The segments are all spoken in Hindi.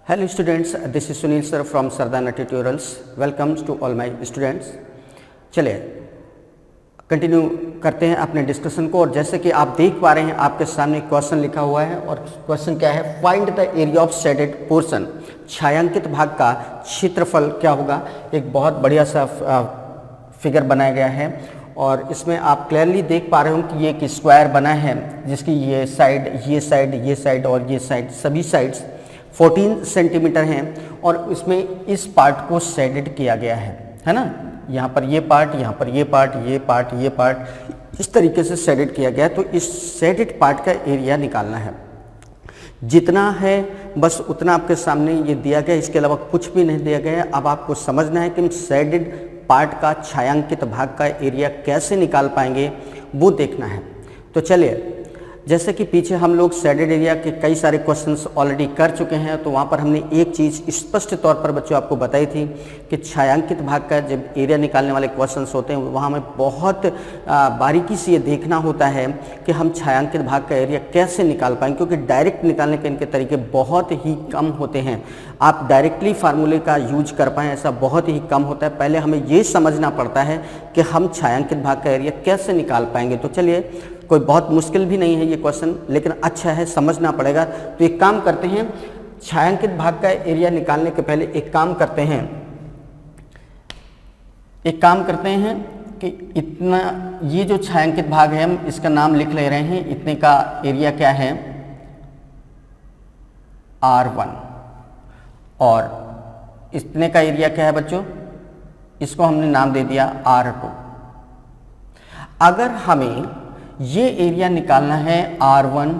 Hello students, this is Sunil sir from Sardana Tutorials. Welcome to all my students. चलिए कंटिन्यू करते हैं अपने डिस्कशन को। और जैसे कि आप देख पा रहे हैं आपके सामने क्वेश्चन लिखा हुआ है और क्वेश्चन क्या है, find the area of shaded portion. छायांकित भाग का क्षेत्रफल क्या होगा। एक बहुत बढ़िया सा फिगर बनाया गया है और इसमें आप क्लियरली देख पा रहे हो कि ये एक स्क्वायर बना है जिसकी ये साइड और ये साइड सभी साइड्स 14 सेंटीमीटर हैं और इसमें इस पार्ट को शेडेड किया गया है ना। यहाँ पर ये पार्ट, यहाँ पर ये पार्ट, ये पार्ट इस तरीके से शेडेड किया गया है। तो इस शेडेड पार्ट का एरिया निकालना है। जितना है बस उतना आपके सामने ये दिया गया, इसके अलावा कुछ भी नहीं दिया गया है। अब आपको समझना है कि शेडेड पार्ट का छायांकित भाग का एरिया कैसे निकाल पाएंगे वो देखना है। तो चलिए, जैसे कि पीछे हम लोग शेडेड एरिया के कई सारे क्वेश्चंस ऑलरेडी कर चुके हैं, तो वहाँ पर हमने एक चीज़ स्पष्ट तौर पर बच्चों आपको बताई थी कि छायांकित भाग का जब एरिया निकालने वाले क्वेश्चंस होते हैं वहाँ हमें बहुत बारीकी से ये देखना होता है कि हम छायांकित भाग का एरिया कैसे निकाल पाएंगे, क्योंकि डायरेक्ट निकालने के इनके तरीके बहुत ही कम होते हैं। आप डायरेक्टली फार्मूले का यूज कर पाएँ ऐसा बहुत ही कम होता है। पहले हमें ये समझना पड़ता है कि हम छायांकित भाग का एरिया कैसे निकाल पाएंगे। तो चलिए, कोई बहुत मुश्किल भी नहीं है ये क्वेश्चन, लेकिन अच्छा है, समझना पड़ेगा। तो एक काम करते हैं, छायांकित भाग का एरिया निकालने के पहले एक काम करते हैं कि इतना ये जो छायांकित भाग है हम इसका नाम लिख ले रहे हैं। इतने का एरिया क्या है, R1, और इतने का एरिया क्या है बच्चों, इसको हमने नाम दे दिया R2। अगर हमें ये एरिया निकालना है R1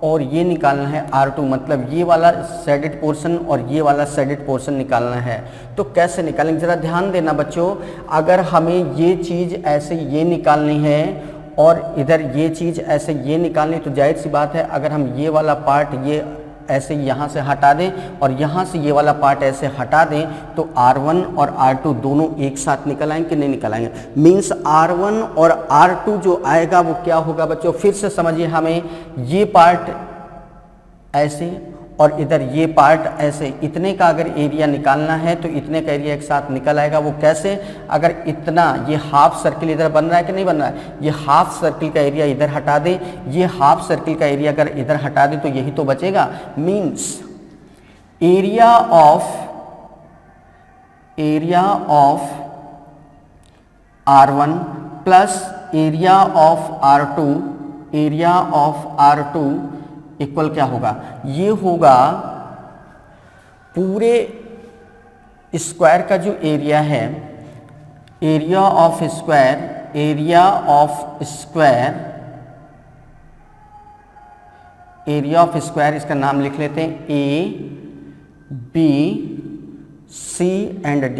और ये निकालना है R2, मतलब ये वाला शेडेड पोर्शन और ये वाला शेडेड पोर्शन निकालना है, तो कैसे निकालेंगे जरा ध्यान देना बच्चों। अगर हमें ये चीज़ ऐसे ये निकालनी है और इधर ये चीज़ ऐसे ये निकालनी, तो जाहिर सी बात है अगर हम ये वाला पार्ट ये ऐसे यहाँ से हटा दें और यहाँ से ये वाला पार्ट ऐसे हटा दें तो R1 और R2 दोनों एक साथ निकल आएंगे कि नहीं निकल आएंगे। मीन्स R1 और R2 जो आएगा वो क्या होगा बच्चों, फिर से समझिए। हमें ये पार्ट ऐसे और इधर ये पार्ट ऐसे, इतने का अगर एरिया निकालना है तो इतने का एरिया एक साथ निकल आएगा। वो कैसे, अगर इतना ये हाफ सर्किल इधर बन रहा है कि नहीं बन रहा है, ये हाफ सर्किल का एरिया इधर हटा दे, ये हाफ सर्किल का एरिया अगर इधर हटा दे तो यही तो बचेगा। Means area of R1 plus area of R2 equal क्या होगा, ये होगा पूरे स्क्वायर का जो एरिया है, एरिया ऑफ स्क्वायर इसका नाम लिख लेते हैं A B C and D।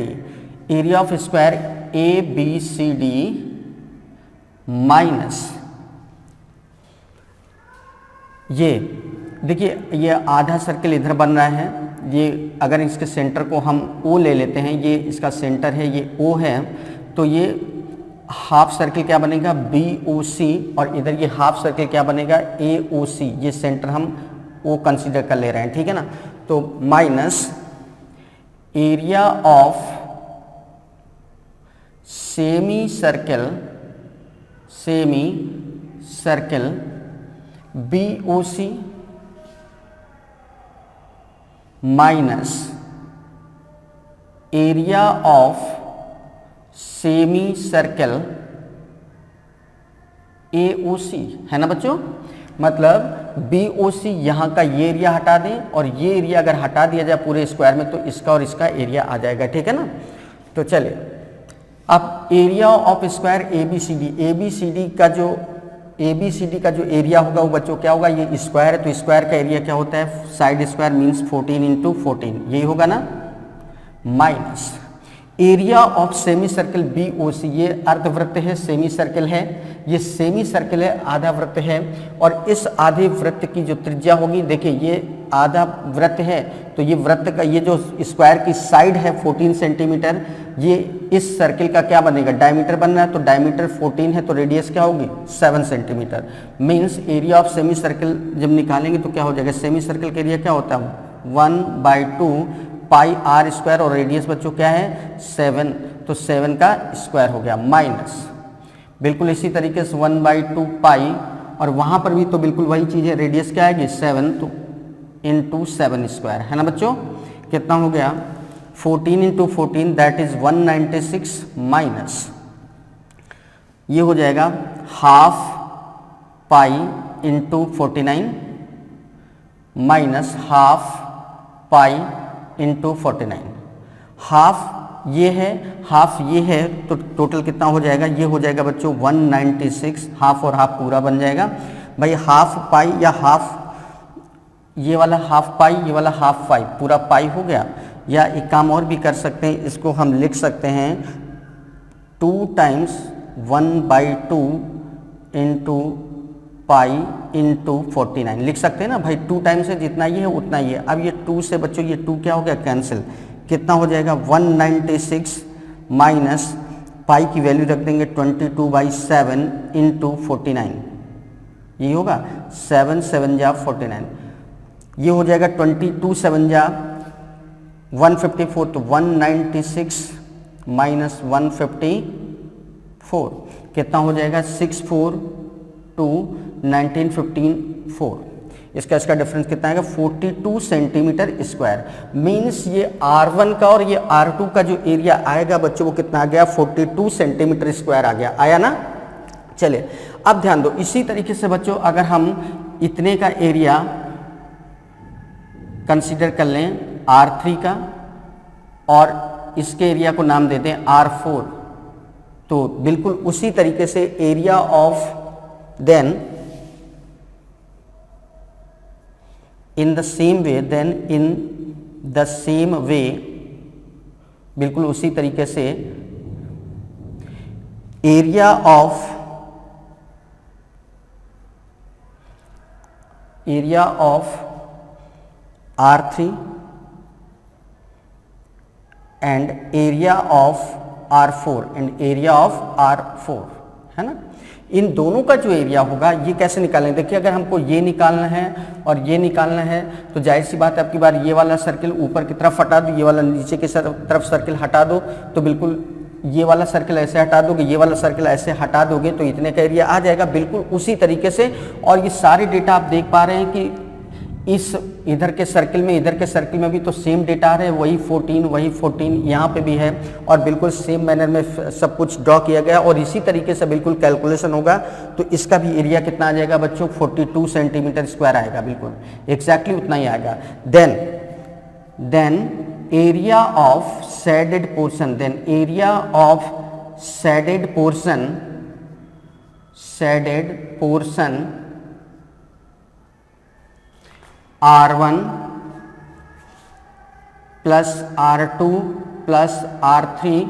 Area of square ABCD minus ये देखिए, ये आधा सर्किल इधर बन रहा है। ये अगर इसके सेंटर को हम O ले लेते हैं, ये इसका सेंटर है, ये O है, तो ये हाफ सर्किल क्या बनेगा BOC और इधर ये हाफ सर्किल क्या बनेगा AOC। ये सेंटर हम O कंसीडर कर ले रहे हैं, ठीक है ना। तो minus area of semi circle BOC minus area of semi circle AOC, है ना बच्चों। मतलब BOC यहाँ का ये एरिया हटा दें और ये एरिया अगर हटा दिया जाए पूरे स्क्वायर में तो इसका और इसका एरिया आ जाएगा, ठीक है ना। तो चलिए, अब एरिया ऑफ स्क्वायर ABCD का जो एरिया होगा वो बच्चों क्या होगा, ये स्क्वायर है तो स्क्वायर का एरिया क्या होता है, साइड स्क्वायर मीन्स 14 इंटू 14, यही होगा ना। Minus area of semi circle BOC, ये अर्धवृत्त है, सेमी सर्कल है, ये सेमी सर्कल है, आधा वृत्त है, और इस आधे वृत्त की जो त्रिज्या होगी, देखिए ये आधा वृत्त है तो ये वृत्त का ये जो स्क्वायर की साइड है 14 सेंटीमीटर, ये इस सर्किल का क्या बनेगा, डायमीटर बन रहा है, तो डायमीटर 14 है तो रेडियस क्या होगी 7 centimetre. Means area of semi circle जब निकालेंगे तो क्या हो जाएगा, सेमी सर्कल का एरिया क्या होता है 1/2 पाई आर स्क्वायर और रेडियस बच्चों क्या है 7, तो 7 का स्क्वायर हो गया माइनस बिल्कुल इसी तरीके से 1/2 पाई और वहाँ पर भी तो बिल्कुल वही चीज़ है, रेडियस क्या आएगी 7 तो इंटू 7 स्क्वायर है ना बच्चों, कितना हो गया 14 इंटू 14 दैट इज 196 माइनस ये हो जाएगा half pi into 49 minus half pi into 49, half ये है हाफ ये है तो टोटल कितना हो जाएगा, ये हो जाएगा बच्चों 196, हाफ और हाफ पूरा बन जाएगा भाई, हाफ पाई या हाफ ये वाला हाफ पाई ये वाला हाफ पाई पूरा पाई हो गया, या एक काम और भी कर सकते हैं, इसको हम लिख सकते हैं 2 टाइम्स 1/2 इंटू पाई इंटू 49 लिख सकते हैं ना भाई, 2 टाइम्स है जितना ये है उतना ये, अब ये 2 से बच्चों ये 2 क्या हो गया कैंसिल, कितना हो जाएगा 196 माइनस पाई की वैल्यू रख देंगे 22/7 इंटू 49, ये होगा 7 7 जा 49, ये हो जाएगा 22 7 जा 154 तो 196 माइनस 154 कितना हो जाएगा 6 4 2 19 15 4, इसका डिफरेंस कितना आएगा 42 सेंटीमीटर स्क्वायर, मीन्स ये R1 का और ये R2 का जो एरिया आएगा बच्चों वो कितना आ गया 42 सेंटीमीटर स्क्वायर आ गया, आया ना। चलिए अब ध्यान दो, इसी तरीके से बच्चों अगर हम इतने का एरिया कंसीडर कर लें R3 का और इसके एरिया को नाम देते हैं R4, तो बिल्कुल उसी तरीके से area of then in the same way बिल्कुल उसी तरीके से area of R3 and area of R4 and area of R4 है ना, इन दोनों का जो एरिया होगा ये कैसे निकालेंगे, देखिए अगर हमको ये निकालना है और ये निकालना है तो जाहिर सी बात है आपकी बार ये वाला सर्किल ऊपर की तरफ हटा दो, ये वाला नीचे की तरफ सर्किल हटा दो, तो बिल्कुल ये वाला सर्किल ऐसे हटा दोगे, ये वाला सर्किल ऐसे हटा दोगे तो इतने का एरिया आ जाएगा बिल्कुल उसी तरीके से। और ये सारे डेटा आप देख पा रहे हैं कि इस इधर के सर्किल में इधर के सर्किल में भी तो सेम डेटा आ रहे हैं, वही 14 यहाँ पे भी है और बिल्कुल सेम मैनर में सब कुछ ड्रॉ किया गया और इसी तरीके से बिल्कुल कैलकुलेशन होगा, तो इसका भी एरिया कितना आ जाएगा बच्चों 42 सेंटीमीटर स्क्वायर आएगा, बिल्कुल एग्जैक्टली उतना ही आएगा। Then area of shaded portion, then area of shaded portion R1 plus R2 plus R3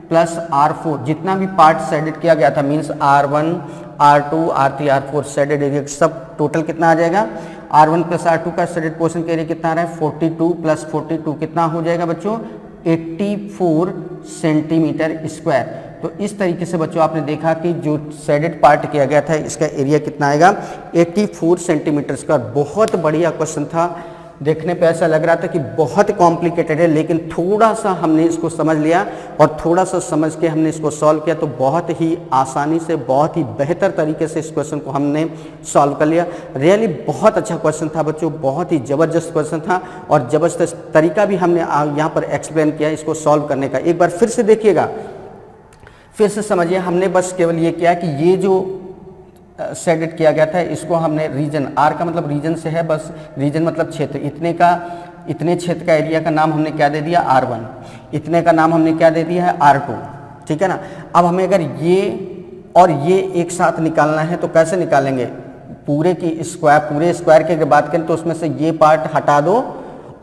plus R4 जितना भी पार्ट शेडेड किया गया था, means R1 R2 R3 R4 shaded area सब टोटल कितना आ जाएगा, R1 प्लस R2 का शेडेड पोर्शन का एरिया कितना आ रहा है 42 प्लस 42 कितना हो जाएगा बच्चों 84 सेंटीमीटर स्क्वायर। तो इस तरीके से बच्चों आपने देखा कि जो शेडेड पार्ट किया गया था इसका एरिया कितना आएगा 84 सेंटीमीटर स्क्वायर। बहुत बढ़िया क्वेश्चन था, देखने पे ऐसा लग रहा था कि बहुत कॉम्प्लिकेटेड है, लेकिन थोड़ा सा हमने इसको समझ लिया और थोड़ा सा समझ के हमने इसको सॉल्व किया तो बहुत ही आसानी से बहुत ही बेहतर तरीके से इस क्वेश्चन को हमने सॉल्व कर लिया। रियली बहुत अच्छा क्वेश्चन था बच्चों, बहुत ही ज़बरदस्त क्वेश्चन था और ज़बरदस्त तरीका भी हमने यहाँ पर एक्सप्लेन किया इसको सॉल्व करने का। एक बार फिर से देखिएगा, फिर से समझिए, हमने बस केवल ये किया कि ये जो शेडेड किया गया था इसको हमने रीजन, आर का मतलब रीजन से है, बस रीजन मतलब क्षेत्र, इतने क्षेत्र का एरिया का नाम हमने क्या दे दिया R1, इतने का नाम हमने क्या दे दिया है R2, ठीक है ना। अब हमें अगर ये और ये एक साथ निकालना है तो कैसे निकालेंगे, पूरे स्क्वायर की अगर बात करें तो उसमें से ये पार्ट हटा दो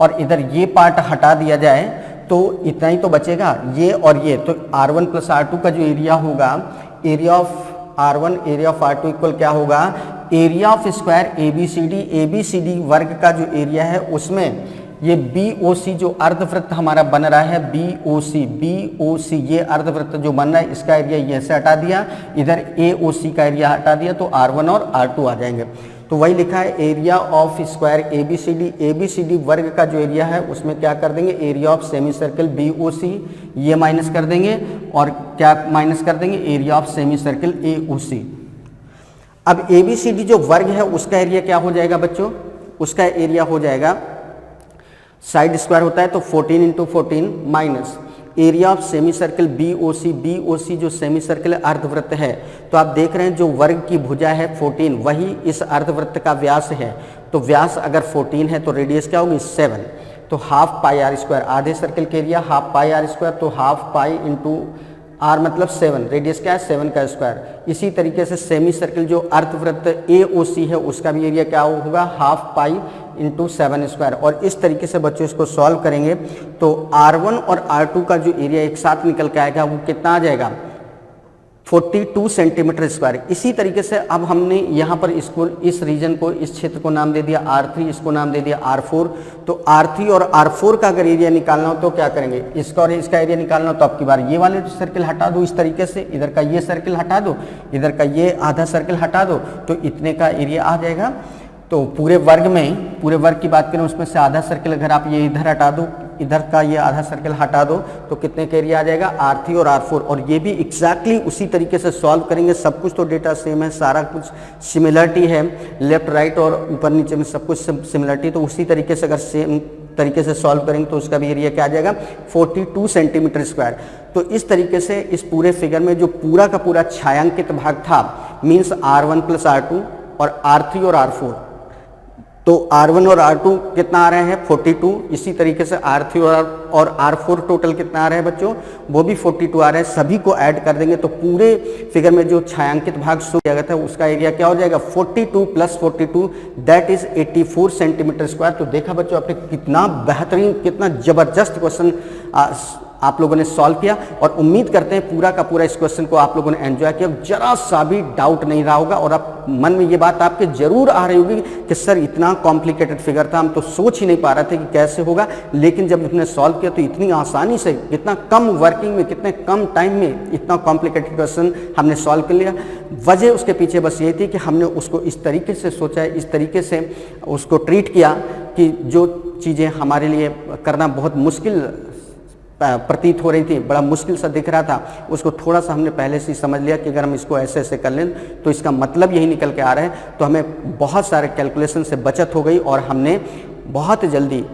और इधर ये पार्ट हटा दिया जाए तो इतना ही तो बचेगा, ये और ये। तो R1 प्लस R2 का जो एरिया होगा, area of R1 area of R2 equal क्या होगा, एरिया ऑफ स्क्वायर ABCD वर्ग का जो एरिया है उसमें ये BOC जो अर्धवृत्त हमारा बन रहा है, BOC ये अर्धवृत्त जो बन रहा है इसका एरिया ये से हटा दिया, इधर AOC का एरिया हटा दिया तो R1 और R2 आ जाएंगे। तो वही लिखा है एरिया ऑफ स्क्वायर ABCD वर्ग का जो एरिया है उसमें क्या कर देंगे, area of semi circle BOC ये माइनस कर देंगे और क्या माइनस कर देंगे, area of semi circle AOC। अब ABCD जो वर्ग है उसका एरिया क्या हो जाएगा बच्चों, उसका एरिया हो जाएगा, साइड स्क्वायर होता है तो 14 into 14 minus area of semi circle BOC जो सेमी सर्कल अर्धवृत्त है, तो आप देख रहे हैं जो वर्ग की भुजा है 14 वही इस अर्धवृत्त का व्यास है, तो व्यास अगर 14 है तो रेडियस क्या होगी 7, तो हाफ पाई आर स्क्वायर, आधे सर्कल के area half pi R square, तो हाफ पाई इंटू आर मतलब 7, रेडियस क्या है 7 का स्क्वायर। इसी तरीके से सेमी सर्कल जो अर्धवृत्त AOC है उसका भी एरिया क्या होगा, हाफ पाई इंटू 7 स्क्वायर। और इस तरीके से बच्चों इसको सॉल्व करेंगे तो R1 और R2 का जो एरिया एक साथ निकल के आएगा वो कितना आ जाएगा, 42 सेंटीमीटर स्क्वायर। इसी तरीके से अब हमने यहाँ पर इसको, इस रीजन को, इस क्षेत्र को नाम दे दिया R3, इसको नाम दे दिया R4। तो R3 और R4 का अगर एरिया निकालना हो तो क्या करेंगे, इसका और इसका एरिया निकालना हो तो आपकी बार ये वाले सर्किल हटा दो, इस तरीके से इधर का ये सर्किल हटा दो, इधर का ये आधा सर्किल हटा दो, तो इतने का एरिया आ जाएगा। तो पूरे वर्ग की बात करें उसमें से आधा सर्किल अगर आप ये इधर हटा दो, इधर का ये आधा सर्किल हटा दो, तो कितने का एरिया आ जाएगा, R3 और R4। और ये भी एग्जैक्टली उसी तरीके से सॉल्व करेंगे, सब कुछ तो डेटा सेम है, सारा कुछ सिमिलरिटी है, लेफ्ट राइट और ऊपर नीचे में सब कुछ सिमिलरिटी, तो उसी तरीके से अगर सेम तरीके से सॉल्व करेंगे तो उसका भी एरिया क्या आ जाएगा 42 सेंटीमीटर स्क्वायर। तो इस तरीके से इस पूरे फिगर में जो पूरा का पूरा छायांकित भाग था मीन्स R1 प्लस R2 और R3 और R4, तो R1 और R2 कितना आ रहे हैं 42, इसी तरीके से R3 और R4 टोटल कितना आ रहा है बच्चों, वो भी 42 आ रहा है। सभी को ऐड कर देंगे तो पूरे फिगर में जो छायांकित भाग शो किया गया था उसका एरिया क्या हो जाएगा 42 plus 42 that is 84 centimetre square. तो देखा बच्चों आपने कितना बेहतरीन, कितना जबरदस्त क्वेश्चन आप लोगों ने सॉल्व किया, और उम्मीद करते हैं पूरा का पूरा इस क्वेश्चन को आप लोगों ने एंजॉय किया, जरा सा भी डाउट नहीं रहा होगा। और आप मन में ये बात आपके जरूर आ रही होगी कि सर इतना कॉम्प्लिकेटेड फिगर था, हम तो सोच ही नहीं पा रहे थे कि कैसे होगा, लेकिन जब हमने सॉल्व किया तो इतनी आसानी से, इतना कम वर्किंग में, कितने कम टाइम में इतना कॉम्प्लिकेटेड क्वेश्चन हमने सॉल्व कर लिया। वजह उसके पीछे बस ये थी कि हमने उसको इस तरीके से सोचा, इस तरीके से उसको ट्रीट किया कि जो चीज़ें हमारे लिए करना बहुत मुश्किल प्रतीत हो रही थी, बड़ा मुश्किल सा दिख रहा था, उसको थोड़ा सा हमने पहले से समझ लिया कि अगर हम इसको ऐसे ऐसे कर लें तो इसका मतलब यही निकल के आ रहा है। तो हमें बहुत सारे कैलकुलेशन से बचत हो गई और हमने बहुत जल्दी,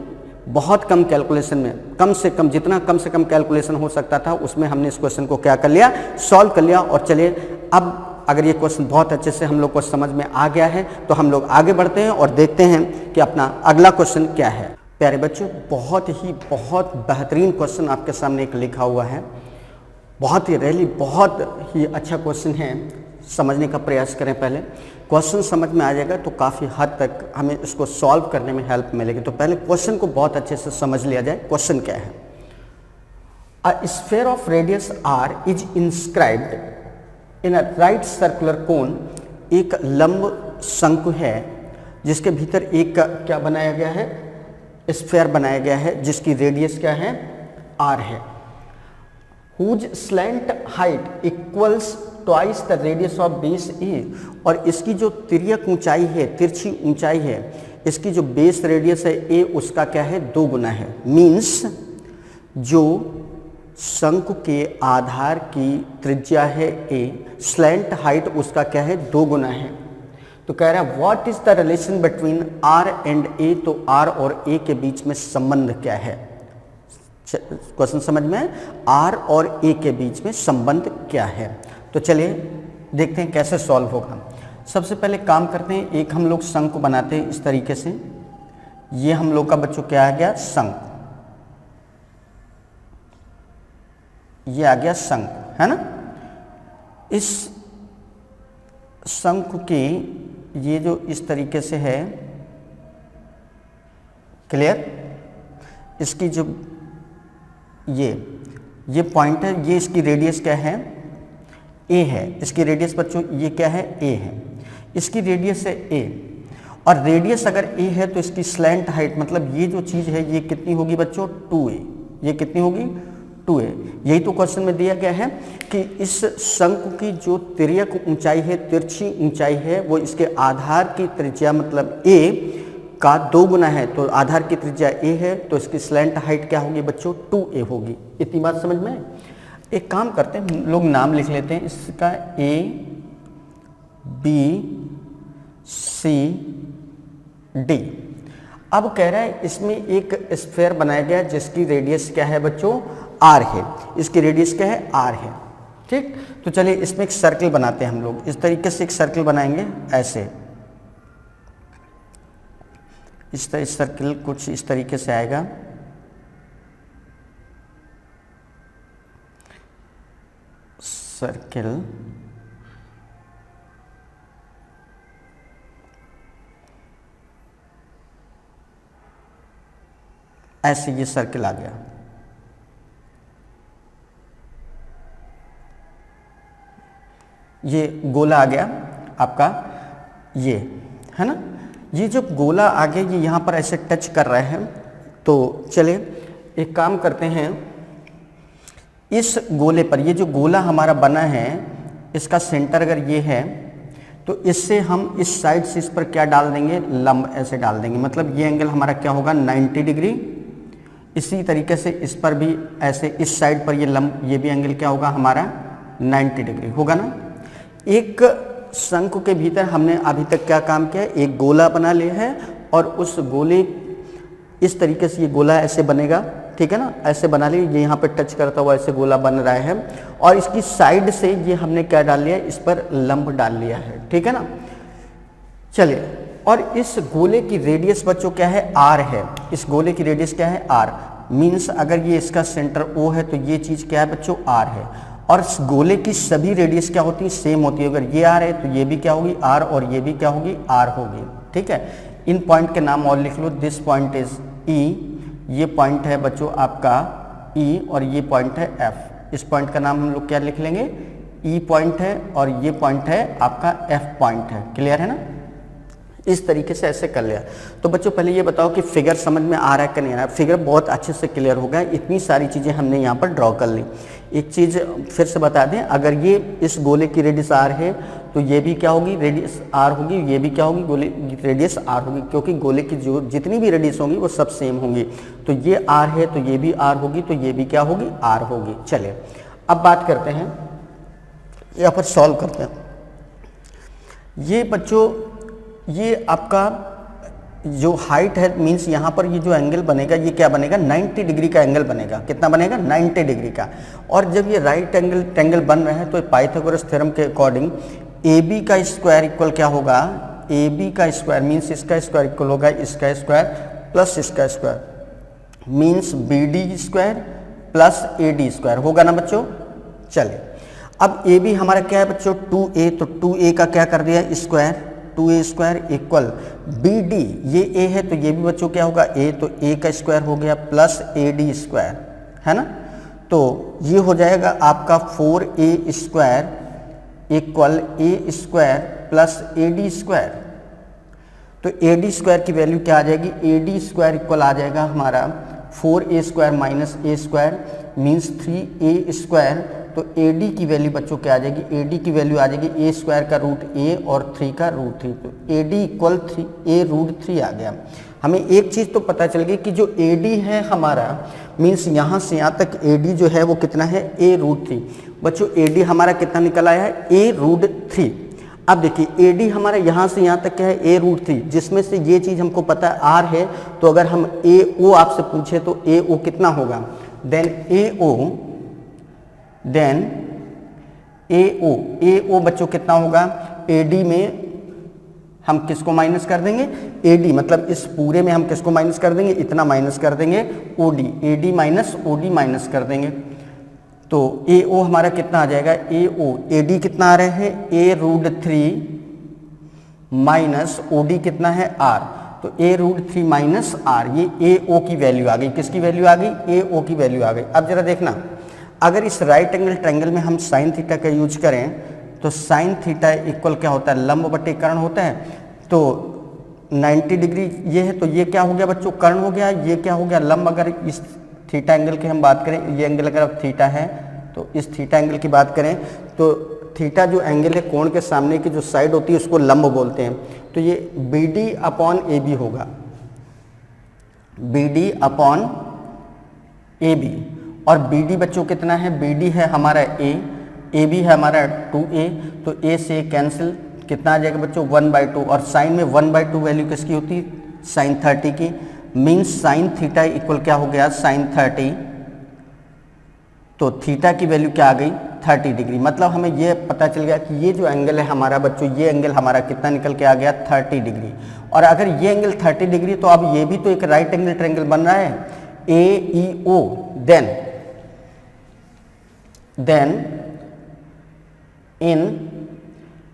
बहुत कम कैलकुलेशन में, कम से कम जितना कम से कम कैलकुलेशन हो सकता था उसमें हमने इस क्वेश्चन को क्या कर लिया, सॉल्व कर लिया। और चलिए अब अगर ये क्वेश्चन बहुत अच्छे से हम लोग को समझ में आ गया है तो हम लोग आगे बढ़ते हैं और देखते हैं कि अपना अगला क्वेश्चन क्या है। प्यारे बच्चों, बहुत बेहतरीन क्वेश्चन आपके सामने एक लिखा हुआ है, बहुत ही अच्छा क्वेश्चन है। समझने का प्रयास करें, पहले क्वेश्चन समझ में आ जाएगा तो काफ़ी हद तक हमें इसको सॉल्व करने में हेल्प मिलेगी। तो पहले क्वेश्चन को बहुत अच्छे से समझ लिया जाए। क्वेश्चन क्या है, a sphere of radius r is inscribed in a right circular cone. एक लंब शंकु है जिसके भीतर एक क्या बनाया गया है, स्फीयर बनाया गया है जिसकी रेडियस क्या है, r है। Whose slant height equals twice the radius of base A. और इसकी जो तिर्यक ऊंचाई है, तिरछी ऊंचाई है, इसकी जो बेस रेडियस है ए उसका क्या है, 2 गुना है। मीन्स जो शंकु के आधार की त्रिज्या है ए, स्लैंट हाइट उसका क्या है, 2 गुना है। तो कह रहा है what is the relation between R and A. तो आर और ए के बीच में संबंध क्या है, क्वेश्चन समझ में है, आर और ए के बीच में संबंध क्या है। तो चलिए देखते हैं कैसे सॉल्व होगा। सबसे पहले काम करते हैं, एक हम लोग शंकु बनाते हैं इस तरीके से। ये हम लोग का बच्चों क्या आ गया, शंकु, ये आ गया शंकु, है ना। इस शंकु के ये जो इस तरीके से है, क्लियर, इसकी जो ये पॉइंट है, ये इसकी रेडियस क्या है, ए है। इसकी रेडियस बच्चों ये क्या है, ए है। इसकी रेडियस है ए, और रेडियस अगर ए है तो इसकी स्लैंट हाइट मतलब ये जो चीज़ है ये कितनी होगी बच्चों, 2a। ये कितनी होगी, 2a। यही तो क्वेश्चन में दिया गया है कि इस शंकु की जो तिर्यक ऊंचाई है, तिरछी ऊंचाई है, वो इसके आधार की त्रिज्या मतलब a का 2 गुना है। तो आधार की त्रिज्या a है तो इसकी स्लैंट हाइट क्या होगी बच्चों, 2a होगी। इतनी बात समझ में? एक काम करते हैं, लोग नाम लिख लेते हैं इसका, a b c d। अब कह रहा है इसमें एक स्फीयर बनाया गया जिसकी रेडियस क्या है बच्चों, r है। इसकी रेडियस क्या है, r है। ठीक, तो चलिए इसमें एक सर्कल बनाते हैं हम लोग। इस तरीके से एक सर्कल बनाएंगे, ऐसे इस सर्कल कुछ इस तरीके से आएगा। सर्कल ऐसे, ये सर्कल आ गया। ये गोला आ गया आपका, ये है ना। ये जो गोला आ गया ये यहाँ पर ऐसे टच कर रहा है। तो चलिए एक काम करते हैं, इस गोले पर, ये जो गोला हमारा बना है इसका सेंटर अगर ये है तो इससे हम इस साइड से इस पर क्या डाल देंगे, लंब ऐसे डाल देंगे। मतलब ये एंगल हमारा क्या होगा, 90 डिग्री। इसी तरीके से इस पर भी ऐसे इस साइड पर ये लंब, ये भी एंगल क्या होगा हमारा 90 डिग्री होगा ना। एक शंकु के भीतर हमने अभी तक क्या काम किया है, एक गोला बना लिया है और उस गोले, इस तरीके से ये गोला ऐसे बनेगा, ठीक है ना, ऐसे बना लिया। ये यहाँ पे टच करता हुआ ऐसे गोला बन रहा है और इसकी साइड से ये हमने क्या डाल लिया, इस पर लंब डाल लिया है, ठीक है ना। चलिए, और इस गोले की रेडियस बच्चों क्या है, r है। इस गोले की रेडियस क्या है, r। मीन्स अगर ये इसका सेंटर O है तो ये चीज़ क्या है बच्चों, r है। और इस गोले की सभी रेडियस क्या होती है, सेम होती है। अगर ये r है तो ये भी क्या होगी, r, और ये भी क्या होगी, r होगी। ठीक है, इन पॉइंट के नाम और लिख लो। दिस पॉइंट इज E, ये पॉइंट है बच्चों आपका E, और ये पॉइंट है F। इस पॉइंट का नाम हम लोग क्या लिख लेंगे, E पॉइंट है, और ये पॉइंट है आपका F पॉइंट है। क्लियर है ना। इस तरीके से ऐसे कर लिया। तो बच्चों पहले ये बताओ कि फिगर समझ में आ रहा है कि नहीं आ रहा है। फिगर बहुत अच्छे से क्लियर हो गया, इतनी सारी चीज़ें हमने यहाँ पर ड्रॉ कर ली। एक चीज़ फिर से बता दें, अगर ये इस गोले की रेडियस r है तो ये भी क्या होगी, रेडियस r होगी। ये भी क्या होगी, गोले की रेडियस r होगी, क्योंकि गोले की जो जितनी भी रेडियस होंगी वो सब सेम होंगी। तो ये r है तो ये भी r होगी, तो ये भी क्या होगी, r होगी। चलिए अब बात करते हैं, यहाँ पर सॉल्व करते हैं। ये बच्चों, ये आपका जो हाइट है, मींस यहाँ पर ये जो एंगल बनेगा ये क्या बनेगा, 90 डिग्री का एंगल बनेगा। कितना बनेगा, 90 डिग्री का। और जब ये राइट एंगल बन रहा है तो पाइथागोरस थ्योरम के अकॉर्डिंग AB का स्क्वायर इक्वल क्या होगा, AB का स्क्वायर मींस इसका स्क्वायर इक्वल होगा इसका स्क्वायर प्लस इसका square, means BD square plus AD square होगा ना बच्चों। चलिए अब AB हमारा क्या है बच्चों, 2A, तो 2A का क्या कर दिया square, 2A square equal BD, ये A है तो ये भी बच्चों क्या होगा A, तो A का स्क्वायर हो गया प्लस AD स्क्वायर, है ना। तो ये हो जाएगा आपका 4A square equal A square plus AD square. तो AD स्क्वायर की वैल्यू क्या आ जाएगी, AD स्क्वायर इक्वल आ जाएगा हमारा 4A square minus A square means 3A square. तो AD की वैल्यू बच्चों क्या आ जाएगी, AD की वैल्यू आ जाएगी A स्क्वायर का रूट A और 3 का रूट 3। तो AD इक्वल 3A रूट 3 आ गया। हमें एक चीज़ तो पता चल गई कि जो AD है हमारा, मीन्स यहाँ से यहाँ तक AD जो है वो कितना है, A रूट 3। बच्चों AD हमारा कितना निकल आया है, A रूट 3। अब देखिए AD हमारा यहाँ से यहाँ तक क्या है, A रूट 3, जिसमें से ये चीज़ हमको पता है R है। तो अगर हम AO आपसे पूछे तो AO कितना होगा, देन AO बच्चों कितना होगा, AD में हम किसको माइनस कर देंगे, AD, मतलब इस पूरे में हम किसको माइनस कर देंगे, इतना माइनस कर देंगे OD, AD minus OD minus कर देंगे। तो AO हमारा कितना आ जाएगा, AD कितना आ रहा है, A रूट 3 माइनस OD कितना है R। तो A रूट 3 माइनस R, ये AO की वैल्यू आ गई। किसकी वैल्यू आ गई, AO की वैल्यू आ गई। अब जरा देखना, अगर इस राइट एंगल ट्रायंगल में हम साइन थीटा का यूज करें तो साइन थीटा इक्वल क्या होता है, लंब बटे कर्ण होता है। तो 90 डिग्री ये है तो ये क्या हो गया बच्चों, कर्ण हो गया। ये क्या हो गया, लंब। अगर इस थीटा एंगल की हम बात करें, ये एंगल अगर अब थीटा है तो इस थीटा एंगल की बात करें तो थीटा जो एंगल है कोण के सामने की जो साइड होती है उसको लंब बोलते हैं। तो ये B D upon A B होगा, B D upon A B. और बी डी बच्चों कितना है, बी डी है हमारा ए बी है हमारा 2a, तो a से कैंसिल कितना आ जाएगा बच्चों 1/2। और साइन में 1/2 वैल्यू किसकी होती है, साइन 30 की। मीन्स साइन थीटा इक्वल क्या हो गया, साइन 30। तो थीटा की वैल्यू क्या आ गई 30 डिग्री। मतलब हमें ये पता चल गया कि ये जो एंगल है हमारा बच्चों, ये एंगल हमारा कितना निकल के आ गया 30 डिग्री। और अगर ये एंगल 30 डिग्री तो अब ये भी तो एक राइट एंगल ट्रायंगल बन रहा है AEO। Then in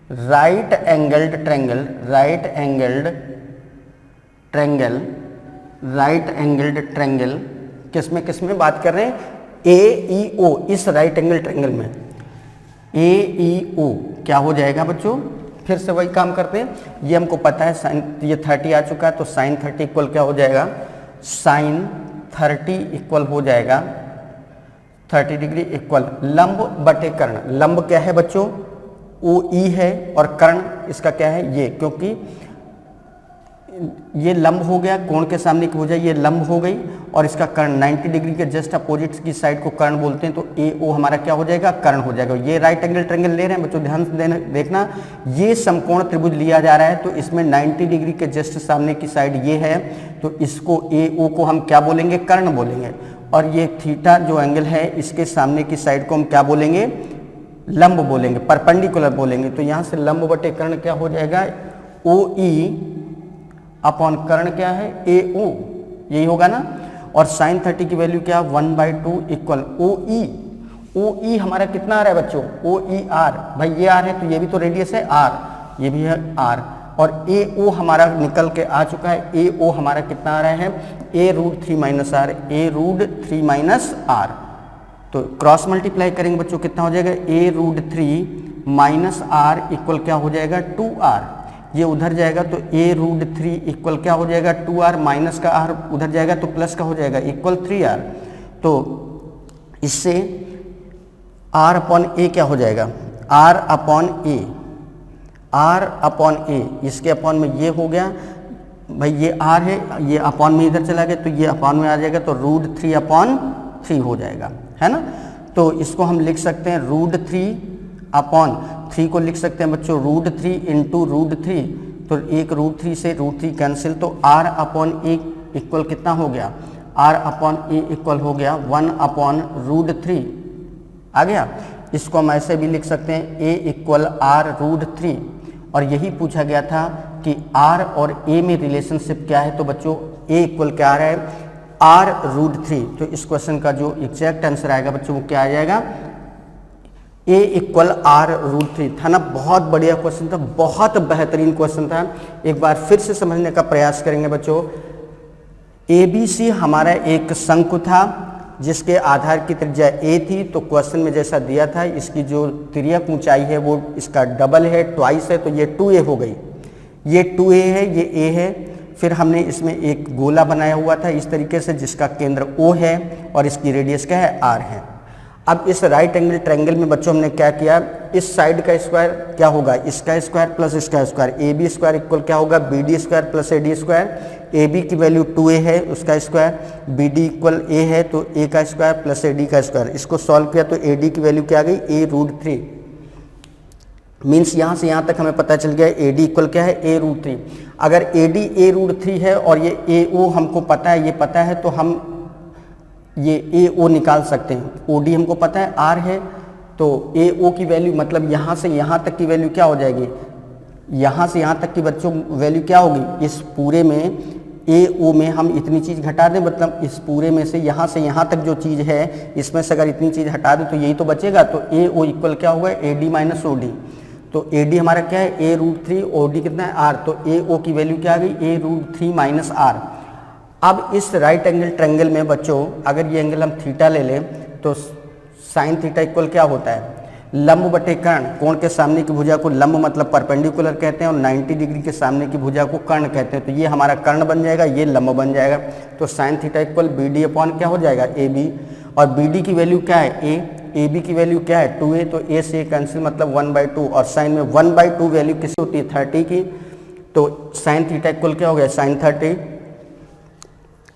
right angled triangle किस में बात कर रहे हैं, AEO। इस राइट एंगल ट्रायंगल में AEO क्या हो जाएगा बच्चों, फिर से वही काम करते हैं। ये हमको पता है साइन, ये 30 आ चुका है तो साइन 30 इक्वल क्या हो जाएगा, साइन 30 इक्वल हो जाएगा 30 डिग्री इक्वल लंब बटे कर्ण। लंब क्या है बच्चों, OE है, और कर्ण इसका क्या है ये, क्योंकि ये लंब हो गया, कोण के सामने की भुजा ये लंब हो गई, और इसका कर्ण 90 डिग्री के जस्ट अपोजिट की साइड को कर्ण बोलते हैं। तो AO हमारा क्या हो जाएगा, कर्ण हो जाएगा। ये राइट एंगल ट्रायंगल ले रहे हैं बच्चों, ध्यान से देखना, ये समकोण त्रिभुज लिया जा रहा है तो इसमें 90 डिग्री के जस्ट सामने की साइड ये है, तो इसको AO को हम क्या बोलेंगे, कर्ण बोलेंगे। और ये थीटा जो एंगल है इसके सामने की साइड को हम क्या बोलेंगे, लंब बोलेंगे, परपेंडिकुलर बोलेंगे। तो यहाँ से लंब बटे कर्ण क्या हो जाएगा, OE अपॉन कर्ण क्या है, AO, यही होगा ना। और साइन 30 की वैल्यू क्या, 1/2 इक्वल OE हमारा कितना आ रहा है बच्चों, OER। भाई ये R है तो ये भी तो रेडियस है R, ये भी है R। और AO हमारा निकल के आ चुका है, AO हमारा कितना आ रहा है, A√3 - R। तो क्रॉस मल्टीप्लाई करेंगे बच्चों कितना हो जाएगा, A√3 - R इक्वल क्या हो जाएगा 2R। ये उधर जाएगा तो A√3 इक्वल क्या हो जाएगा 2R, माइनस का R उधर जाएगा तो प्लस का हो जाएगा इक्वल 3R। तो इससे R अपॉन A क्या हो जाएगा, R अपॉन A, इसके अपॉन में ये हो गया भाई, ये R है, ये अपॉन में इधर चला गया तो ये अपॉन में आ जाएगा, तो √3/3 हो जाएगा, है ना। तो इसको हम लिख सकते हैं √3/3 को लिख सकते हैं बच्चों √3 इंटू √3। तो एक √3 से √3 कैंसिल, तो R अपॉन A इक्वल कितना हो गया, R अपॉन A इक्वल हो गया 1/√3 आ गया। इसको हम ऐसे भी लिख सकते हैं A इक्वल R√3। और यही पूछा गया था कि R और A में रिलेशनशिप क्या है, तो बच्चों A इक्वल क्या आ रहा है, R√3। तो इस क्वेश्चन का जो एग्जैक्ट आंसर आएगा बच्चों वो क्या आ जाएगा, A इक्वल R√3 था ना। बहुत बढ़िया क्वेश्चन था, बहुत बेहतरीन क्वेश्चन था। एक बार फिर से समझने का प्रयास करेंगे बच्चों। ABC हमारा एक शंकु था जिसके आधार की त्रिज्या A थी। तो क्वेश्चन में जैसा दिया था इसकी जो तिर्यक ऊंचाई है वो इसका डबल है, ट्वाइस है, तो ये 2A हो गई। ये 2A है, ये A है। फिर हमने इसमें एक गोला बनाया हुआ था इस तरीके से जिसका केंद्र O है और इसकी रेडियस क्या है, R है। अब इस राइट एंगल ट्रायंगल में बच्चों हमने क्या किया, इस साइड का स्क्वायर क्या होगा, इसका स्क्वायर प्लस इसका स्क्वायर, AB स्क्वायर इक्वल क्या होगा, BD square plus AD square. AB की वैल्यू 2A है, उसका स्क्वायर, BD इक्वल A है तो A का स्क्वायर प्लस AD का स्क्वायर। इसको सॉल्व किया तो AD की वैल्यू क्या आ गई, A√3। मीन्स यहाँ से यहाँ तक हमें पता चल गया AD इक्वल क्या है, A√3। अगर AD A√3 है और ये AO हमको पता है, ये पता है, तो हम ये AO निकाल सकते हैं। OD हमको पता है R है, तो AO की वैल्यू मतलब यहाँ से यहाँ तक की वैल्यू क्या हो जाएगी, यहाँ से यहाँ तक की बच्चों वैल्यू क्या होगी, इस पूरे में AO में हम इतनी चीज़ घटा दें, मतलब इस पूरे में से यहाँ तक जो चीज़ है इसमें से अगर इतनी चीज़ हटा दें तो यही तो बचेगा। तो AO इक्वल क्या होगा, AD माइनस OD। तो AD हमारा क्या है, A√3, OD कितना है, R। तो AO की वैल्यू क्या आ गई, A√3 माइनस R। अब इस राइट एंगल ट्रायंगल में बच्चों अगर ये एंगल हम थीटा ले लें तो साइन थीटा इक्वल क्या होता है, लंब बटे कर्ण, कोण के सामने की भुजा को लंब मतलब परपेंडिकुलर कहते हैं और 90 डिग्री के सामने की भुजा को कर्ण कहते हैं। तो ये हमारा कर्ण बन जाएगा, ये लंब बन जाएगा। तो sine theta equal B D upon क्या हो जाएगा, ए बी। और बी डी की वैल्यू क्या है, ए बी की वैल्यू क्या है 2a, तो a से कैंसिल मतलब 1/2। और साइन में 1/2 वैल्यू किसी होती है 30 की, तो साइन थीटा इक्वल क्या हो गया, साइन 30।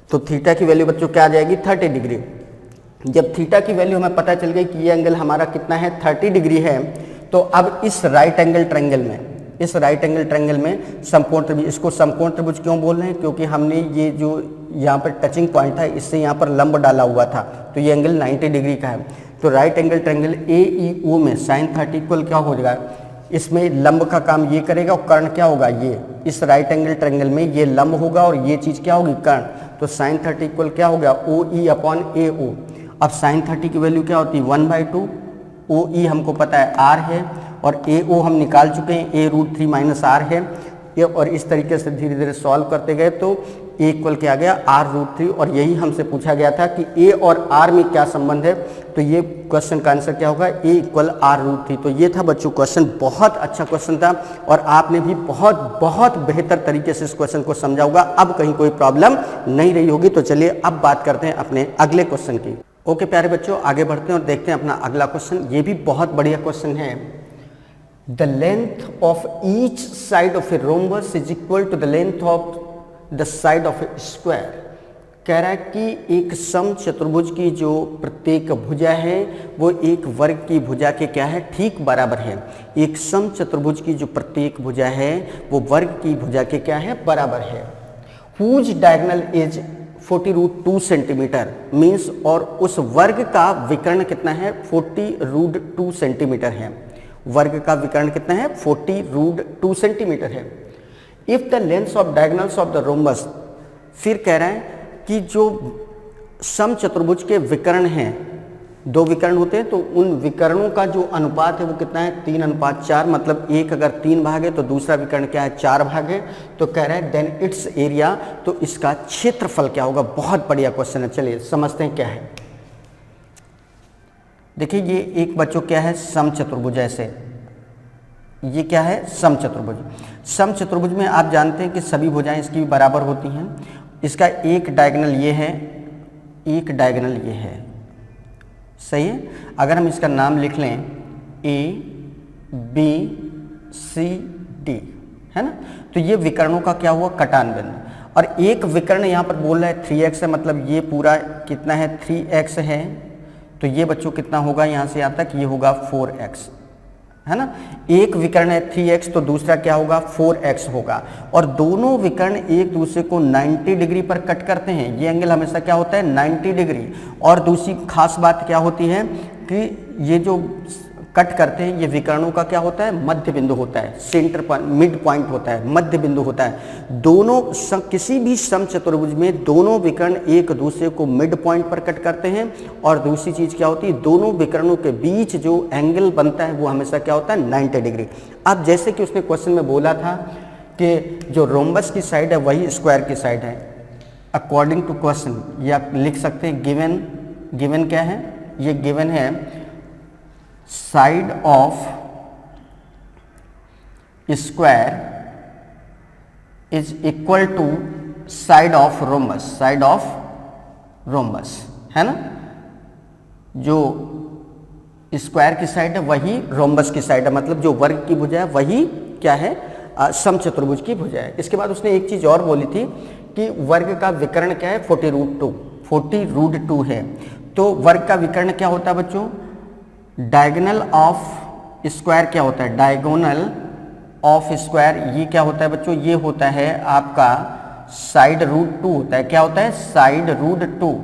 तो थीटा की वैल्यू बच्चों क्या आ जाएगी, 30 डिग्री। जब थीटा की वैल्यू हमें पता चल गई कि ये एंगल हमारा कितना है, 30 डिग्री है, तो अब इस राइट एंगल ट्रायंगल में समकोण त्रिभुज, इसको समकोण त्रिभुज क्यों बोल रहे हैं, क्योंकि हमने ये जो यहाँ पर टचिंग पॉइंट था इससे यहाँ पर लंब डाला हुआ था, तो ये एंगल 90 डिग्री का है। तो राइट एंगल ट्रायंगल AEO में साइन 30 इक्वल क्या हो जाएगा, इसमें लंब का काम ये करेगा और कर्ण क्या होगा, ये इस राइट एंगल ट्रायंगल में ये लंब होगा और ये चीज़ क्या होगी, कर्ण। तो साइन 30 इक्वल क्या हो गया, OE अपॉन AO। अब साइन 30 की वैल्यू क्या होती है, 1/2। OE हमको पता है R है और AO हम निकाल चुके हैं, A√3 माइनस R है। और इस तरीके से धीरे धीरे सॉल्व करते गए तो A इक्वल क्या आ गया, R√3। और यही हमसे पूछा गया था कि A और R में क्या संबंध है, तो ये क्वेश्चन का आंसर क्या होगा, A इक्वल R√3। तो ये था बच्चों क्वेश्चन, बहुत अच्छा क्वेश्चन था और आपने भी बहुत बेहतर तरीके से इस क्वेश्चन को समझा होगा। अब कहीं कोई प्रॉब्लम नहीं रही होगी। तो चलिए अब बात करते हैं अपने अगले क्वेश्चन की। ओके प्यारे बच्चों, आगे बढ़ते हैं और देखते हैं अपना अगला क्वेश्चन। ये भी बहुत बढ़िया क्वेश्चन है। The length of each side of a rhombus is equal to the length of the side of a square. कह रहा है कि एक सम चतुर्भुज की जो प्रत्येक भुजा है वो एक वर्ग की भुजा के क्या है, ठीक बराबर है। एक सम चतुर्भुज की जो प्रत्येक भुजा है वो वर्ग की भुजा के क्या है, बराबर है। Whose diagonal is 40√2 centimetre means, और उस वर्ग का विकर्ण कितना है, 40√2 सेंटीमीटर है। वर्ग का विकर्ण कितना है, 40√2 सेंटीमीटर है। If the length of diagonals of the rhombus, फिर कह रहा है कि जो सम चतुर्भुज के विकर्ण हैं, दो विकर्ण होते हैं, तो उन विकर्णों का जो अनुपात है वो कितना है, 3:4। मतलब एक अगर 3 भाग है तो दूसरा विकर्ण क्या है, 4 भाग है। तो कह रहा है देन इट्स एरिया, तो इसका क्षेत्रफल क्या होगा। बहुत बढ़िया क्वेश्चन है, चलिए समझते हैं क्या है। देखिए ये एक बच्चों क्या है, सम चतुर्भुज। ऐसे ये क्या है, सम चतुर्भुज। सम चतुर्भुज में आप जानते हैं कि सभी भुजाएं इसकी बराबर होती हैं। इसका एक डायगोनल ये है, एक डायगोनल ये है, सही है। अगर हम इसका नाम लिख लें A B C D, है ना, तो ये विकर्णों का क्या हुआ, कटान बिंदु। और एक विकर्ण यहाँ पर बोल रहा है 3x है, मतलब ये पूरा कितना है, 3x है। तो ये बच्चों कितना होगा, यहाँ से यहाँ तक ये होगा 4x, है ना। एक विकर्ण है 3x तो दूसरा क्या होगा, 4x होगा। और दोनों विकर्ण एक दूसरे को 90 डिग्री पर कट करते हैं। ये एंगल हमेशा क्या होता है, 90 डिग्री। और दूसरी खास बात क्या होती है कि ये जो कट करते हैं ये विकर्णों का क्या होता है, मध्य बिंदु होता है, सेंटर पॉइंट, मिड पॉइंट होता है, मध्य बिंदु होता है। दोनों किसी भी सम चतुर्भुज में दोनों विकर्ण एक दूसरे को मिड पॉइंट पर कट करते हैं। और दूसरी चीज क्या होती है, दोनों विकर्णों के बीच जो एंगल बनता है वो हमेशा क्या होता है, 90 डिग्री। अब जैसे कि उसने क्वेश्चन में बोला था कि जो रोम्बस की साइड है वही स्क्वायर की साइड है, अकॉर्डिंग टू क्वेश्चन, या लिख सकते हैं गिवन क्या है, ये गिवन है side of square is equal to side of rhombus, side of rhombus, है ना। जो स्क्वायर की साइड है वही रोम्बस की साइड है, मतलब जो वर्ग की भुजा है वही क्या है, सम चतुर्भुज की भुजा है। इसके बाद उसने एक चीज और बोली थी कि वर्ग का विकर्ण क्या है, 40√2 है। तो वर्ग का विकर्ण क्या होता है बच्चों, डायगोनल ऑफ स्क्वायर क्या होता है, डायगोनल ऑफ स्क्वायर ये क्या होता है बच्चों, ये होता है आपका साइड√2 होता है। क्या होता है, साइड√2।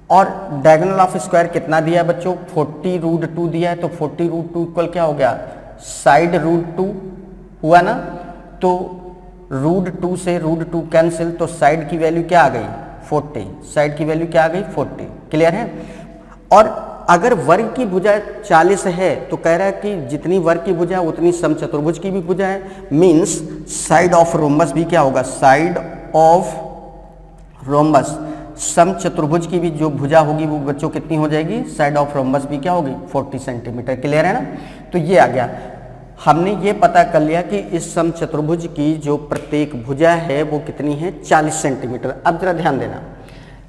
और डायगोनल ऑफ स्क्वायर कितना दिया है बच्चों, 40√2 दिया है। तो 40√2 इक्वल क्या हो गया, साइड√2 हुआ ना। तो √2 से √2 कैंसिल, तो साइड की वैल्यू क्या आ गई, 40। साइड की वैल्यू क्या आ गई, 40। क्लियर है। और अगर वर्ग की भुजा 40 है तो कह रहा है कि जितनी वर्ग की भुजा है उतनी समचतुर्भुज की भी भुजा है। मीन्स साइड ऑफ रोम्बस भी क्या होगा, साइड ऑफ रोम्बस सम चतुर्भुज की भी जो भुजा होगी वो बच्चों कितनी हो जाएगी, साइड ऑफ रोम्बस भी क्या होगी, 40 सेंटीमीटर। क्लियर है ना। तो ये आ गया, हमने ये पता कर लिया कि इस सम चतुर्भुज की जो प्रत्येक भुजा है वो कितनी है, 40 सेंटीमीटर। अब जरा ध्यान देना,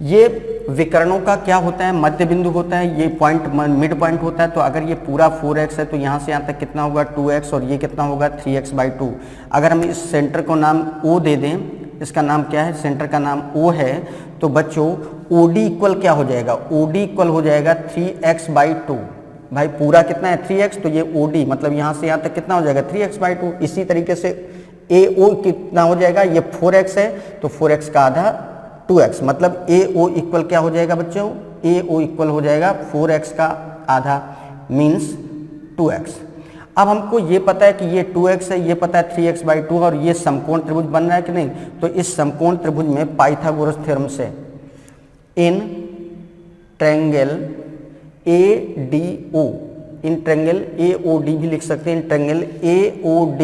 ये विकर्णों का क्या होता है, मध्य बिंदु होता है, ये पॉइंट मिड पॉइंट होता है। तो अगर ये पूरा 4x है तो यहाँ से यहाँ तक कितना होगा 2x, और ये कितना होगा 3x/2। अगर हम इस सेंटर को नाम O दे दें, इसका नाम क्या है, सेंटर का नाम O है, तो बच्चों OD इक्वल क्या हो जाएगा, OD इक्वल हो जाएगा 3x/2। भाई पूरा कितना है 3x, तो ये OD मतलब यहाँ से यहाँ तक कितना हो जाएगा 3x/2। इसी तरीके से AO कितना हो जाएगा, ये 4x है तो 4x का आधा 2x, मतलब AO इक्वल क्या हो जाएगा बच्चों, AO इक्वल हो जाएगा 4x का आधा मीन्स 2x। अब हमको ये पता है कि ये 2x है, ये पता है 3x/2, और ये समकोण त्रिभुज बन रहा है कि नहीं। तो इस समकोण त्रिभुज में पाइथागोरस थ्योरम से in triangle ADO, in triangle AOD भी लिख सकते हैं, इन ट्रायंगल AOD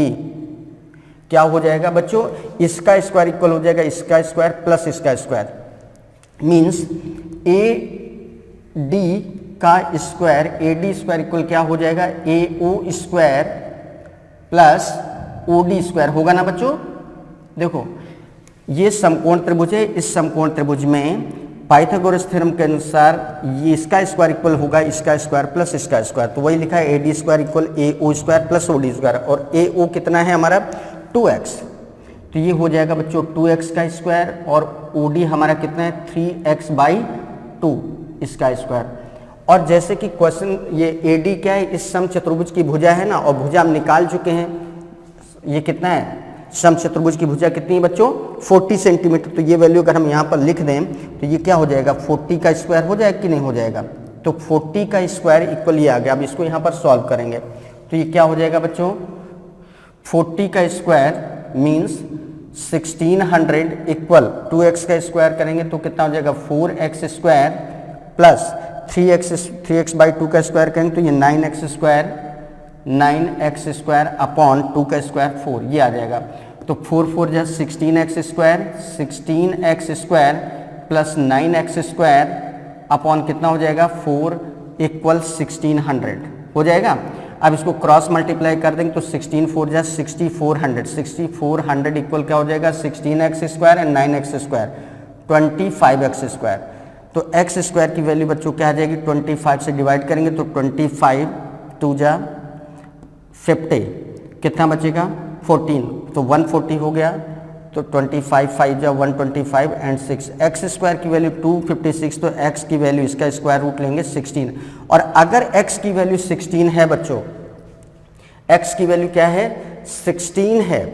क्या हो जाएगा बच्चों, इसका स्क्वायर इक्वल हो जाएगा इसका स्क्वायर प्लस इसका स्क्वायर, मीन्स AD का स्क्वायर, AD स्क्वायर इक्वल क्या हो जाएगा, AO square plus OD square होगा ना बच्चों। देखो ये समकोण त्रिभुज है, इस समकोण त्रिभुज में पाइथागोरस थ्योरम के अनुसार ये इसका स्क्वायर इक्वल होगा इसका स्क्वायर प्लस इसका स्क्वायर। तो वही लिखा है AD square equal AO square plus OD square, और AO कितना है हमारा 2x। तो ये हो जाएगा बच्चों 2x का स्क्वायर, और OD हमारा कितना है 3x/2 इसका स्क्वायर। और जैसे कि क्वेश्चन ये AD क्या है, इस सम चतुर्भुज की भुजा है ना, और भुजा हम निकाल चुके हैं, ये कितना है, सम चतुर्भुज की भुजा कितनी है बच्चों 40 सेंटीमीटर। तो ये वैल्यू अगर हम यहाँ पर लिख दें तो ये क्या हो जाएगा 40 का स्क्वायर हो जाएगा कि नहीं हो जाएगा। तो 40 का स्क्वायर इक्वल ये आ गया। अब इसको यहाँ पर सॉल्व करेंगे तो ये क्या हो जाएगा बच्चों, 40 का स्क्वायर मीन्स 1600 इक्वल 2x का स्क्वायर करेंगे तो कितना हो जाएगा 4x स्क्वायर प्लस 3x/2 का स्क्वायर करेंगे तो ये 9x स्क्वायर अपॉन 2 का स्क्वायर 4, ये आ जाएगा। तो 4 4 जा 16x square plus 9x square upon कितना हो जाएगा 4 इक्वल 1600 हो जाएगा। अब इसको क्रॉस मल्टीप्लाई कर देंगे तो 16 4 जा 6400 इक्वल क्या हो जाएगा 16x square and 9x square 25x square. तो x स्क्वायर की वैल्यू बच्चों क्या आ जाएगी 25 से डिवाइड करेंगे तो 25 2 जा 50, कितना बचेगा 14, तो 140 हो गया। तो 25 5 जा 125 एंड 6, एक्स स्क्वायर की वैल्यू 256, तो x की वैल्यू इसका स्क्वायर रूट लेंगे 16। और अगर x की वैल्यू 16 है बच्चों, x की वैल्यू क्या है 16 है,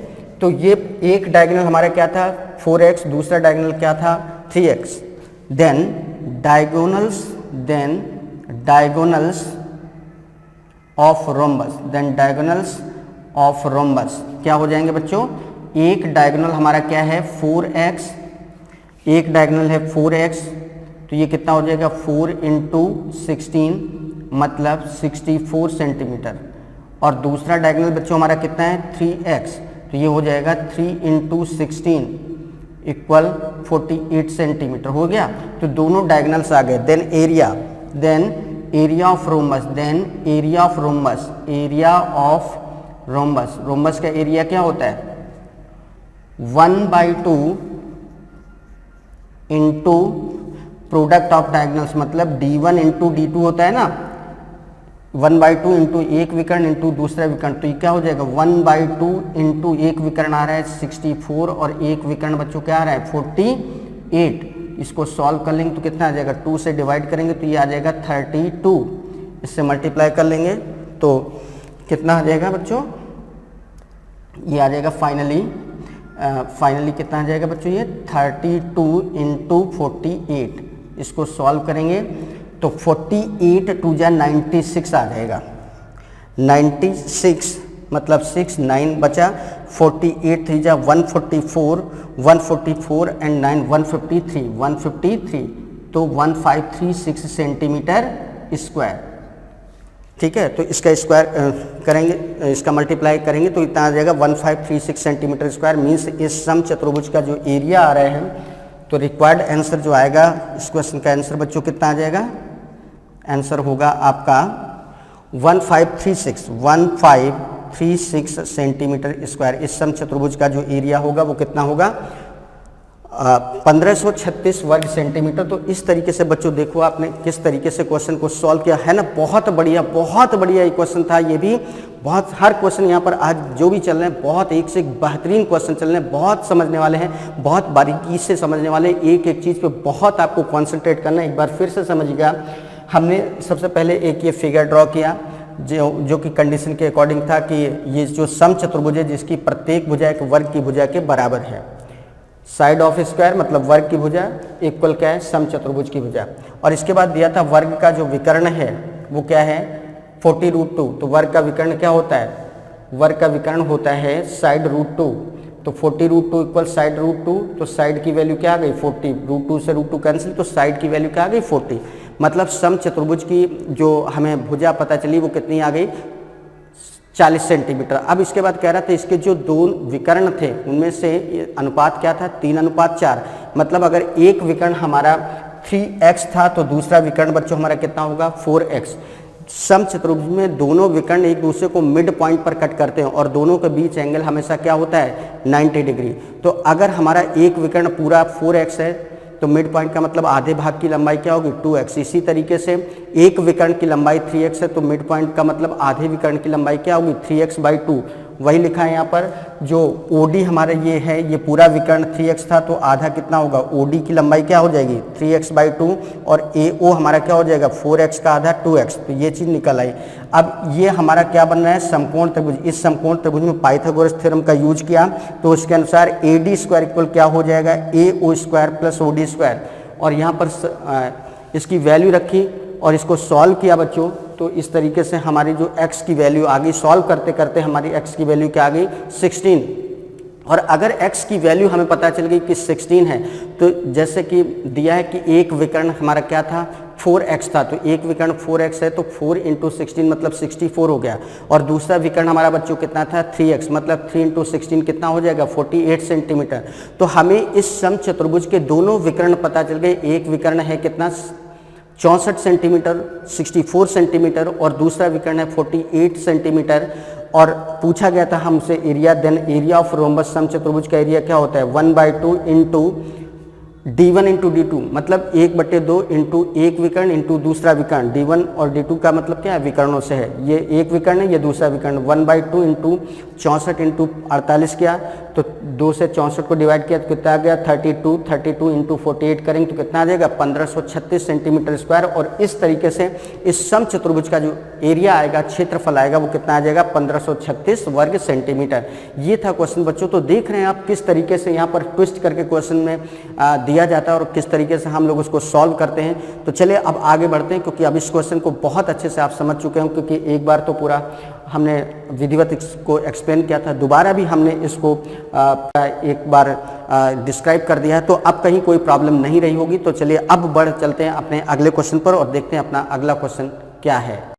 तो ये एक डायगोनल हमारा क्या था 4x, दूसरा डायगोनल क्या था 3x। Then diagonals of rhombus क्या हो जाएंगे बच्चों, एक डायगोनल हमारा क्या है 4x, एक डायगोनल है 4x, तो ये कितना हो जाएगा 4 इंटू 16 मतलब 64 सेंटीमीटर। और दूसरा डायगोनल बच्चों हमारा कितना है 3x, तो ये हो जाएगा 3 इंटू 16 इक्वल 48 सेंटीमीटर हो गया। तो दोनों डायगोनल्स आ गए। देन एरिया ऑफ रोम्बस का एरिया क्या होता है 1/2 इंटू प्रोडक्ट ऑफ डायगोनल्स, मतलब d1 इंटू d2 होता है ना, 1/2 इंटू एक विकर्ण इंटू दूसरा विकर्ण, तो ये क्या हो जाएगा 1/2 इंटू एक विकर्ण आ रहा है 64 और एक विकर्ण बच्चों क्या आ रहा है 48। इसको सॉल्व कर लेंगे तो कितना आ जाएगा 2 से डिवाइड करेंगे तो ये आ जाएगा 32, इससे मल्टीप्लाई कर लेंगे तो कितना आ जाएगा बच्चों, ये आ जाएगा फाइनली कितना आ जाएगा बच्चों ये 32 इंटू 48। इसको सॉल्व करेंगे तो 48 2 जा 96 आ जाएगा, 96 मतलब 6 9 बचा, 48 3 जा 144 एंड 9 153, तो 1536 सेंटीमीटर स्क्वायर। ठीक है, तो इसका स्क्वायर करेंगे, इसका मल्टीप्लाई करेंगे तो इतना आ जाएगा 1536 सेंटीमीटर स्क्वायर। मीन्स इस सम चतुर्भुज का जो एरिया आ रहा है तो रिक्वायर्ड आंसर जो आएगा इस क्वेश्चन का आंसर बच्चों कितना आ जाएगा, आंसर होगा आपका 1536 सेंटीमीटर स्क्वायर। इस समचतुर्भुज का जो एरिया होगा वो कितना होगा, 1536 वर्ग सेंटीमीटर। तो इस तरीके से बच्चों देखो आपने किस तरीके से क्वेश्चन को सॉल्व किया है ना, बहुत बढ़िया ये क्वेश्चन था। ये भी बहुत, हर क्वेश्चन यहाँ पर आज जो भी चल रहे हैं बहुत एक से एक बेहतरीन क्वेश्चन चल रहे हैं, बहुत समझने वाले हैं, बहुत बारीकी से समझने वाले हैं, एक एक चीज़ पे बहुत आपको कॉन्सेंट्रेट करना है। एक बार फिर से समझिएगा, हमने सबसे पहले एक ये फिगर ड्रॉ किया जो कि कंडीशन के अकॉर्डिंग था कि ये जो समचतुर्भुज है जिसकी प्रत्येक भुजा एक वर्ग की भुजा के बराबर है। साइड ऑफ स्क्वायर मतलब वर्ग की भुजा इक्वल क्या है, समचतुर्भुज की भुजा। और इसके बाद दिया था वर्ग का जो विकर्ण है वो क्या है, 40√2। तो वर्ग का विकर्ण क्या होता है, वर्ग का विकर्ण होता है साइड √2। तो 40√2 इक्वल साइड √2, तो साइड की वैल्यू क्या आ गई 40, √2 से √2 कैंसिल, तो साइड की वैल्यू क्या आ गई 40। मतलब समचतुर्भुज की जो हमें भुजा पता चली वो कितनी आ गई, 40 सेंटीमीटर। अब इसके बाद कह रहा था इसके जो दो विकर्ण थे उनमें से अनुपात क्या था, 3:4। मतलब अगर एक विकर्ण हमारा 3x था तो दूसरा विकर्ण बच्चों हमारा कितना होगा 4x। समचतुर्भुज में दोनों विकर्ण एक दूसरे को मिड पॉइंट पर कट करते हैं और दोनों के बीच एंगल हमेशा क्या होता है 90 डिग्री। तो अगर हमारा एक विकर्ण पूरा 4x है तो मिड पॉइंट का मतलब आधे भाग की लंबाई क्या होगी 2x। इसी तरीके से एक विकर्ण की लंबाई 3x है तो मिड पॉइंट का मतलब आधे विकर्ण की लंबाई क्या होगी 3x/2। वही लिखा है यहाँ पर, जो OD हमारा ये है, ये पूरा विकर्ण 3x था तो आधा कितना होगा OD की लंबाई क्या हो जाएगी 3x/2 और AO हमारा क्या हो जाएगा 4x का आधा 2x। तो ये चीज़ निकल आई। अब ये हमारा क्या बन रहा है समकोण त्रिभुज। इस समकोण त्रिभुज में पाइथागोरस थ्योरम का यूज किया तो उसके अनुसार AD² इक्वल क्या हो जाएगा AO² प्लस OD²। और यहाँ पर इसकी वैल्यू रखी और इसको सॉल्व किया बच्चों, तो इस तरीके से हमारी जो x की वैल्यू आ गई, सॉल्व करते करते हमारी x की वैल्यू क्या आ गई 16। और अगर x की वैल्यू हमें पता चल गई कि 16 है तो जैसे कि दिया है कि एक विकर्ण हमारा क्या था 4x था, तो एक विकर्ण 4x है तो 4 × 16 मतलब 64 हो गया। और दूसरा विकर्ण हमारा बच्चों कितना था 3x, मतलब 3 × 16 कितना हो जाएगा 48 सेंटीमीटर। तो हमें इस समचतुर्भुज के दोनों विकर्ण पता चल गए। एक विकर्ण है कितना 64 सेंटीमीटर 64 सेंटीमीटर और दूसरा विकर्ण है 48 सेंटीमीटर। और पूछा गया था हमसे area, then area of rhombus समचतुर्भुज का एरिया क्या होता है 1/2 इंटू D1 इंटू D2, मतलब 1/2 इंटू एक विकर्ण इंटू दूसरा विकर्ण। D1 और D2 का मतलब क्या है विकर्णों से है, ये एक विकर्ण है ये दूसरा विकर्ण। 1/2 इंटू 64 इंटू 48 किया तो 2 से 64 को डिवाइड किया तो कितना आ गया 32 इंटू 48 करेंगे तो कितना आ जाएगा 1536 सेंटीमीटर स्क्वायर। और इस तरीके से इस समचतुर्भुज का जो एरिया आएगा, क्षेत्रफल आएगा, वो कितना आ जाएगा 1536 वर्ग सेंटीमीटर। ये था क्वेश्चन बच्चों। तो देख रहे हैं आप किस तरीके से यहाँ पर ट्विस्ट करके क्वेश्चन में दिया जाता है और किस तरीके से हम लोग उसको सॉल्व करते हैं। तो चलिए अब आगे बढ़ते हैं, क्योंकि अब इस क्वेश्चन को बहुत अच्छे से आप समझ चुके हैं, क्योंकि एक बार तो पूरा हमने विधिवत इसको एक्सप्लेन किया था, दोबारा भी हमने इसको एक बार डिस्क्राइब कर दिया है, तो अब कहीं कोई प्रॉब्लम नहीं रही होगी। तो चलिए अब बढ़ चलते हैं अपने अगले क्वेश्चन पर और देखते हैं अपना अगला क्वेश्चन क्या है।